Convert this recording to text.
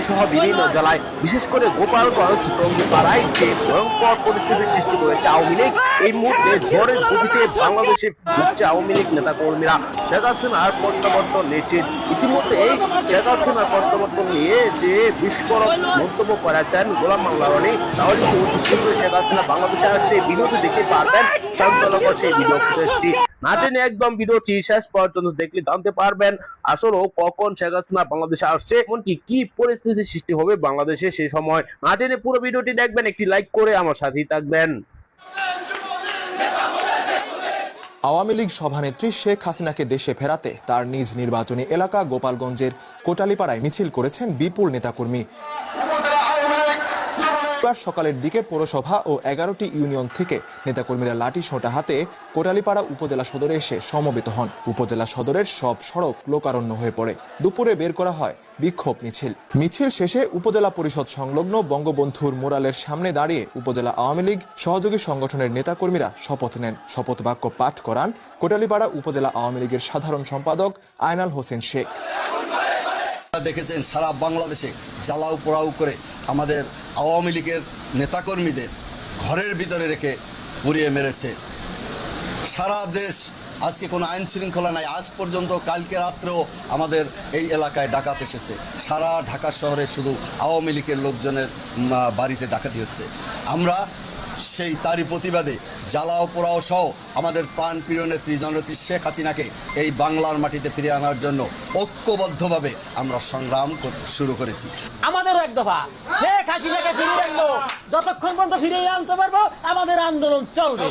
সহ বিভিন্ন জেলায় বিশেষ করে গোপালগঞ্জ টঙ্গিপাড়ায় যে ভয়ঙ্কর পরিস্থিতির সৃষ্টি করেছে আওয়ামী লীগ। এই মুহূর্তে ঝড়ের গতিতে বাংলাদেশে ঢুকছে আওয়ামী লীগ নেতা কর্মীরা। শেখ হাসিনার প্রত্যাবর্তন নিশ্চিত। ইতিমধ্যে এই শেখ হাসিনার প্রত্যাবর্তন নিয়ে যে বিস্ফোরক মন্তব্য করেছেন গোলাম মাওলা রনি, তাহলে অতি শীঘ্রই শেখ হাসিনা বাংলাদেশে আসছে এই ভিডিওটি দেখতে পারবেন। চাঞ্চল্যকর সেই ভিডিও ফুটেজটি না টেনে একদম ভিডিওটি শেষ পর্যন্ত দেখলে জানতে পারবেন আসলে কখন শেখ হাসিনা বাংলাদেশে আসছে, এমনকি কি পরিস্থিতির সৃষ্টি হবে বাংলাদেশে সেই সময়। না টেনে পুরো ভিডিওটি দেখবেন, একটি লাইক করে আমার সাথেই থাকবেন। আওয়ামী লীগ সভানেত্রী শেখ হাসিনাকে দেশে ফেরাতে তার নিজ নির্বাচনী এলাকা গোপালগঞ্জের কোটালীপাড়ায় মিছিল করেছেন বিপুল নেতাকর্মী। সকালের দিকে পৌরসভা ও 11টি ইউনিয়ন থেকে নেতাকর্মীরা লাঠি সোঁটা হাতে কোটালীপাড়া উপজেলা সদরে এসে সমবেত হন। উপজেলা সদরের সব সড়ক লোকারণ্য হয়ে পড়ে। দুপুরে বের করা হয় বিক্ষোভ মিছিল। মিছিল শেষে উপজেলা পরিষদ সংলগ্ন বঙ্গবন্ধুর মোরালের সামনে দাঁড়িয়ে উপজেলা আওয়ামী লীগ সহযোগী সংগঠনের নেতাকর্মীরা শপথ নেন। শপথ বাক্য পাঠ করান কোটালীপাড়া উপজেলা আওয়ামী লীগের সাধারণ সম্পাদক আয়নাল হোসেন শেখ। দেখেছেন সারা বাংলাদেশে জ্বালাও পোড়াও করে আমাদের আওয়ামী লীগের নেতাকর্মীদের ঘরের ভিতরে রেখে পুড়িয়ে মেরেছে। সারা দেশ আজকে কোনো আইন শৃঙ্খলা নাই। আজ পর্যন্ত কালকে রাত্রেও আমাদের এই এলাকায় ডাকাত এসেছে। সারা ঢাকা শহরে শুধু আওয়ামী লীগের লোকজনের বাড়িতে ডাকাতি হচ্ছে। আমরা সেই তারই প্রতিবাদে জ্বালাও পোড়াও সহ আমাদের প্রাণপ্রিয় নেত্রী জননেত্রী শেখ হাসিনাকে এই বাংলার মাটিতে ফিরিয়ে আনার জন্য ঐক্যবদ্ধভাবে আমরা সংগ্রাম শুরু করেছি। আমাদেরও এক দফা শেখ হাসিনাকে ফিরিয়ে আনবো, যতক্ষণ পর্যন্ত ফিরিয়ে আনতে পারবো আমাদের আন্দোলন চলবে।